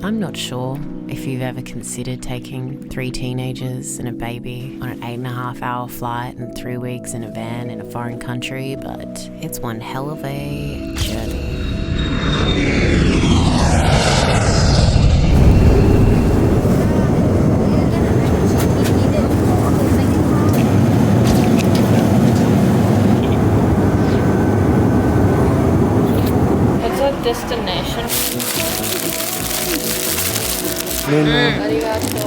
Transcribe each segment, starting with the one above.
I'm not sure if you've ever considered taking 3 teenagers and a baby on an 8.5-hour flight and 3 weeks in a van in a foreign country, but it's one hell of a journey. What's our destination? Arigato.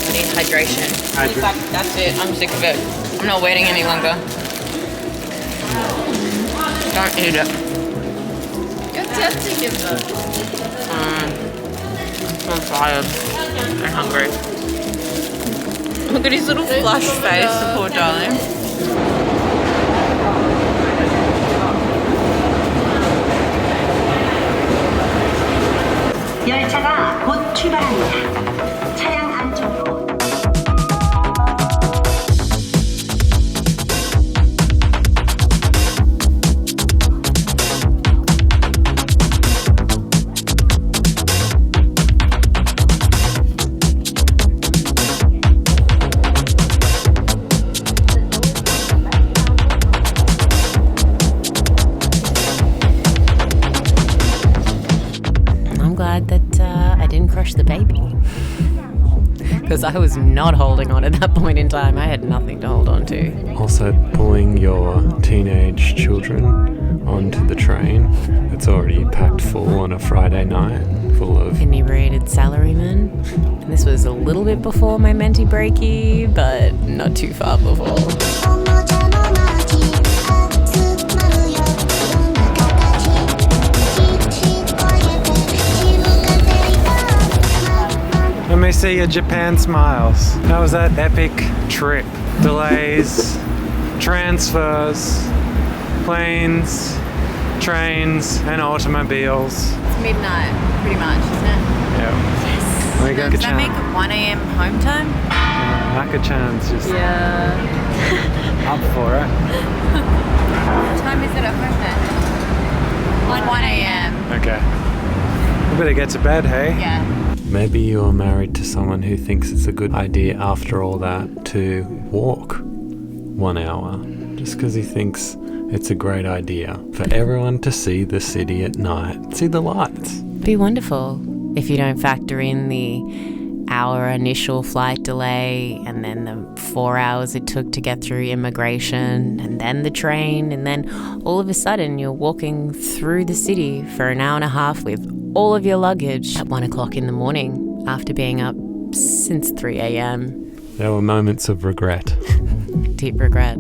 I need hydration. That's it. I'm sick of it. I'm not waiting any longer. Don't eat it. I'm tired and hungry. Look at his little flush face, the poor darling. 열차가 곧 출발합니다. 차량 안쪽으로. I'm glad that I didn't crush the baby. Because I was not holding on at that point in time. I had nothing to hold on to. Also, pulling your teenage children onto the train that's already packed full on a Friday night, full of Inebriated salarymen. And this was a little bit before my menti breaky, but not too far before. Let me see your Japan smiles. How was that epic trip? Delays, transfers, planes, trains, and automobiles. It's midnight, pretty much, isn't it? Yeah. Yes. We got Does that make it 1 a.m. home time? Naka-chan's just Yeah. up for it. What time is it at home then? 1 a.m. Okay. We better get to bed, hey? Yeah. Maybe you're married to someone who thinks it's a good idea after all that to walk 1 hour just because he thinks it's a great idea for everyone to see the city at night, see the lights. Be wonderful if you don't factor in the hour initial flight delay and then the 4 hours it took to get through immigration and then the train, and then all of a sudden you're walking through the city for an hour and a half with all of your luggage at 1 o'clock in the morning after being up since 3 a.m. There were moments of regret. Deep regret.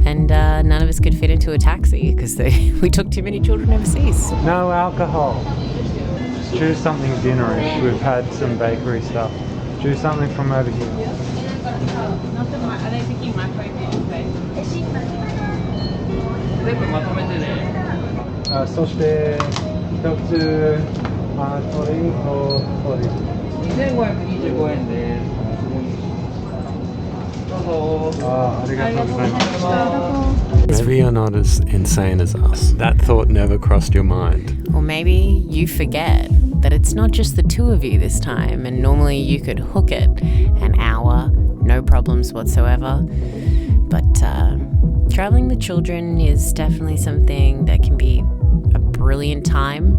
And none of us could fit into a taxi because we took too many children overseas. No alcohol. Just choose something dinnerish. We've had some bakery stuff. Choose something from over here. Maybe you're not as insane as us. That thought never crossed your mind. Or maybe you forget that it's not just the two of you this time, and normally you could hook it an hour, no problems whatsoever. But traveling with children is definitely something that can be a brilliant time,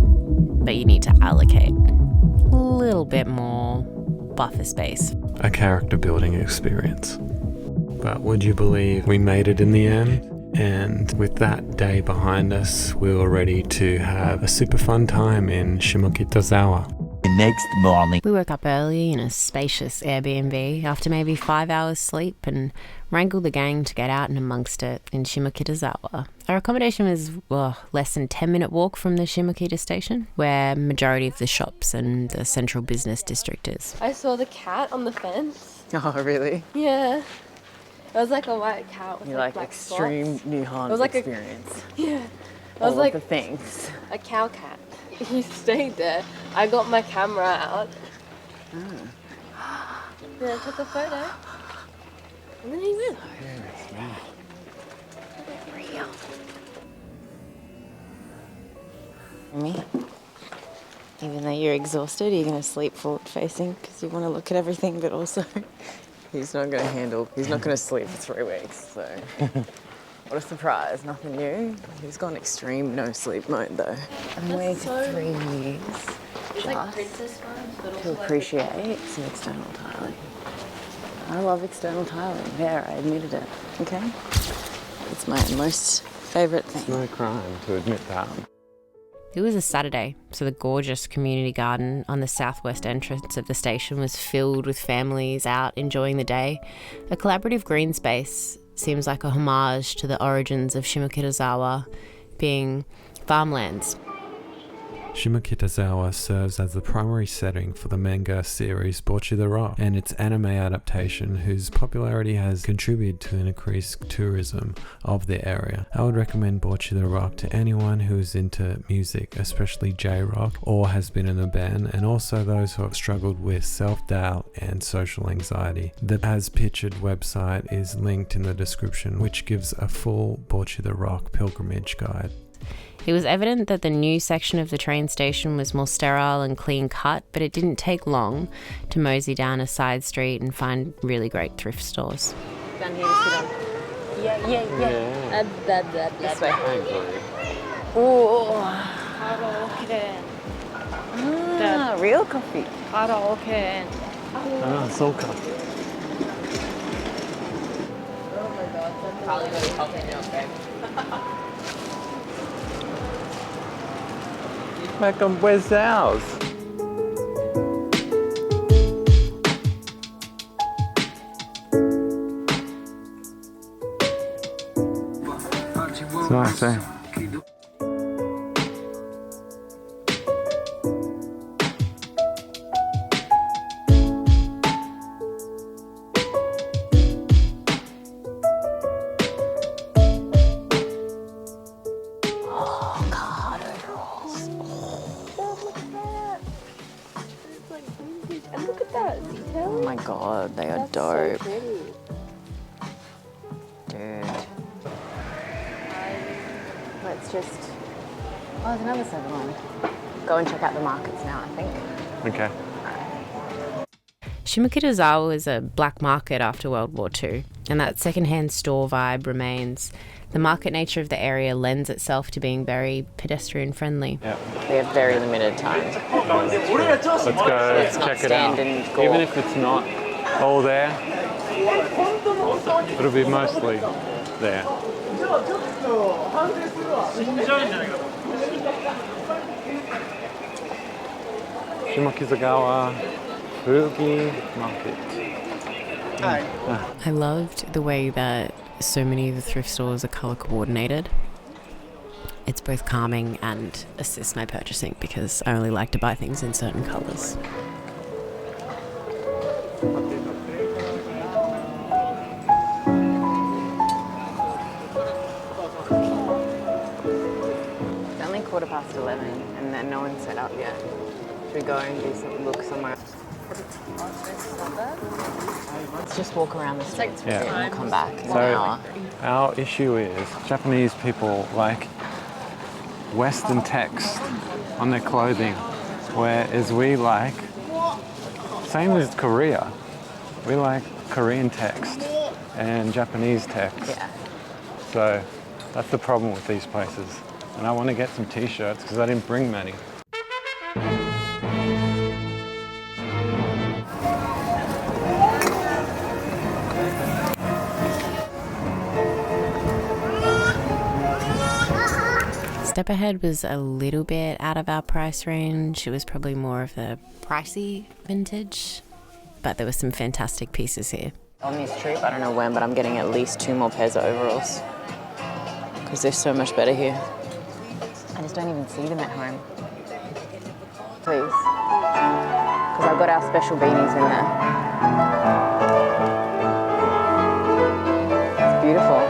but you need to allocate a little bit more buffer space. A character building experience. But would you believe we made it in the end? And with that day behind us, we were ready to have a super fun time in Shimokitazawa. The next morning. We woke up early in a spacious Airbnb after maybe 5 hours sleep and wrangled the gang to get out and amongst it in Shimokitazawa. Our accommodation was less than 10-minute walk from the Shimokita station, where majority of the shops and the central business district is. I saw the cat on the fence. Oh, really? Yeah. It was like a white cat with You like black extreme spots. Nihon It was like experience. Yeah. It All was like of the things. a cow cat. He stayed there. I got my camera out. Mm. Then I took a photo. And then he went. Me? Even though you're exhausted, you're going to sleep forward facing because you want to look at everything, but also he's not going to sleep for 3 weeks. So what a surprise, nothing new. He's gone extreme no sleep mode though. I'm waiting for 3 years It's like princess vibes, but also to appreciate some external tiling. I love external tiling. There, I admitted it. Okay? It's my most favourite thing. It's no crime to admit that. It was a Saturday, so the gorgeous community garden on the southwest entrance of the station was filled with families out enjoying the day. A collaborative green space seems like a homage to the origins of Shimokitazawa being farmlands. Shimokitazawa serves as the primary setting for the manga series Bocchi the Rock and its anime adaptation, whose popularity has contributed to an increased tourism of the area. I would recommend Bocchi the Rock to anyone who is into music, especially J-rock, or has been in a band, and also those who have struggled with self-doubt and social anxiety. The As Pictured website is linked in the description, which gives a full Bocchi the Rock pilgrimage guide. It was evident that the new section of the train station was more sterile and clean cut, but it didn't take long to mosey down a side street and find really great thrift stores. Down here to sit on. Yeah. This way. Oh. Real coffee. Soul cup. Oh my god, that's probably really helping you, babe. Malcolm, where's ours? It's nice, eh? Oh my god, they are dope. so pretty. Dude. Let's just... Oh, there's another 7-Eleven. Go and check out the markets now, I think. Okay. Shimokitazawa is a black market after World War II, and that second-hand store vibe remains. The market nature of the area lends itself to being very pedestrian-friendly. Yeah. We have very limited time. Let's go Let's not check it out. stand and gawk. Even if it's not all there, it'll be mostly there. Shimokitazawa Fugi Market. I loved the way that so many of the thrift stores are colour coordinated. It's both calming and assists my purchasing because I only like to buy things in certain colours. It's only 11:15 and then no one's set up yet. Should we go and look somewhere? Let's just walk around the streets for a bit and we'll come back in an hour. Our issue is Japanese people like Western text on their clothing, whereas we like, same as Korea, we like Korean text and Japanese text. Yeah. So that's the problem with these places. And I want to get some t-shirts because I didn't bring many. Step Ahead was a little bit out of our price range. It was probably more of a pricey vintage, but there were some fantastic pieces here. On this trip, I don't know when, but I'm getting at least 2 more pairs of overalls because they're so much better here. I just don't even see them at home. Please. Because I've got our special beanies in there. It's beautiful.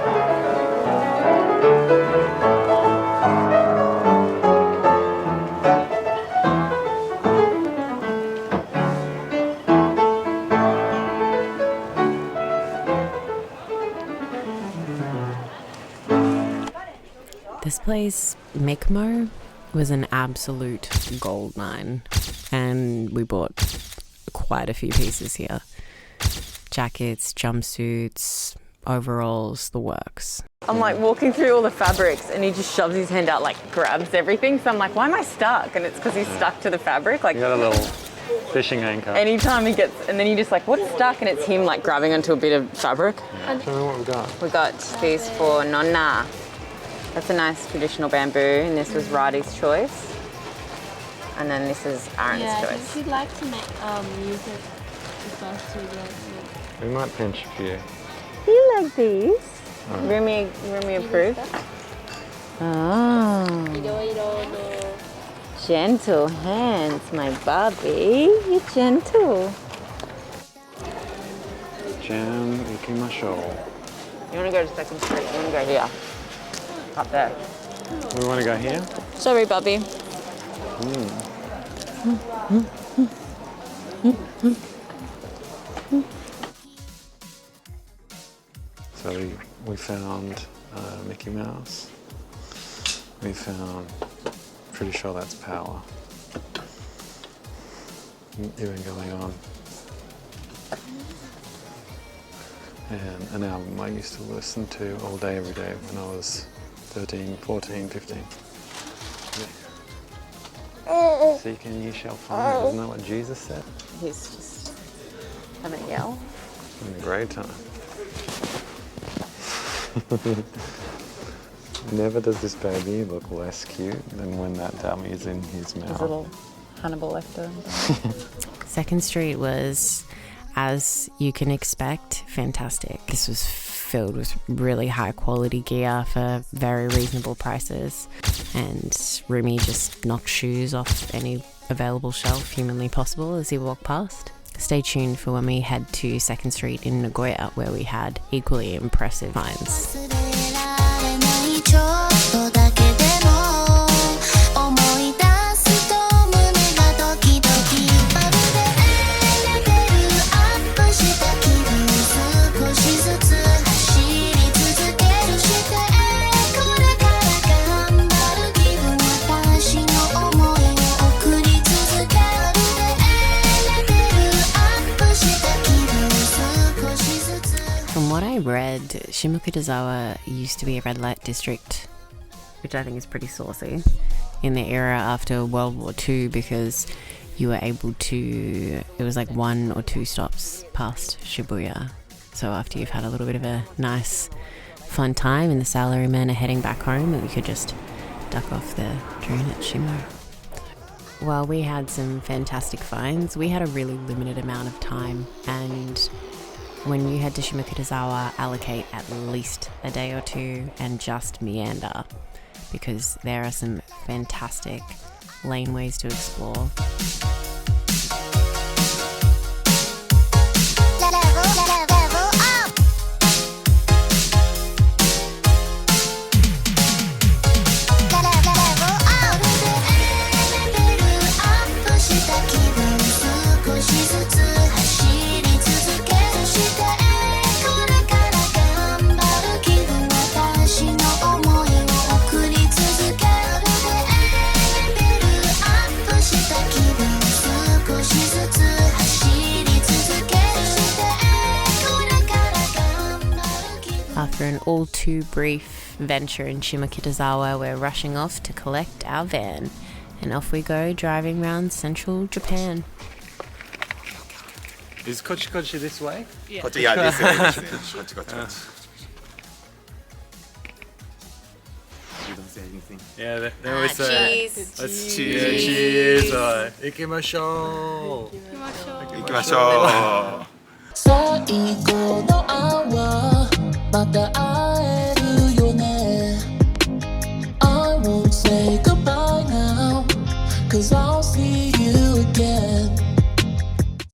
This place, Mikmo, was an absolute gold mine, and we bought quite a few pieces here. Jackets, jumpsuits, overalls, the works. I'm like walking through all the fabrics and he just shoves his hand out, like grabs everything. So I'm like, why am I stuck? And it's because he's stuck to the fabric. Like, You got a little fishing anchor. anytime he gets, and then you just like, what's stuck? And it's him like grabbing onto a bit of fabric. Show me what we got. We got these for Nonna. That's a nice traditional bamboo, and this was Radi's choice. And then this is Aaron's choice. she'd like to make use it first to We might pinch a few. Do you like these? Rumi approved. Oh, gentle hands, my Bobby. You're gentle. Jam ikimashou. You want to go to Second Street? You want to go here? Up there. We want to go here? Sorry, Bobby. So we found Mickey Mouse. We found, pretty sure that's Power. Even going on. And an album I used to listen to all day, every day when I was 13, 14, 15. Yeah. Seek and ye shall find. Isn't that what Jesus said? He's just having a yell. Having a great time. Never does this baby look less cute than when that dummy is in his mouth. His little Hannibal Lecter. Second Street was, as you can expect, fantastic. This was filled with really high quality gear for very reasonable prices, and Rumi just knocked shoes off any available shelf humanly possible as he walked past. Stay tuned for when we head to Second Street in Nagoya, where we had equally impressive finds. From what I read, Shimokitazawa used to be a red light district, which I think is pretty saucy, in the era after World War II, because you were able to, it was like 1 or 2 stops past Shibuya. So after you've had a little bit of a nice fun time and the salarymen are heading back home, we could just duck off the train at Shimo. While we had some fantastic finds, we had a really limited amount of time, and when you head to Shimokitazawa, allocate at least a day or 2 and just meander, because there are some fantastic laneways to explore. After an all too brief venture in Shimokitazawa, we're rushing off to collect our van, and off we go driving around central Japan. Is Kochi Kochi this way? Yeah, this way. You don't say anything. Yeah, they always say. Cheese. Let's cheers. Ikimashou. 行きましょう。最後の泡また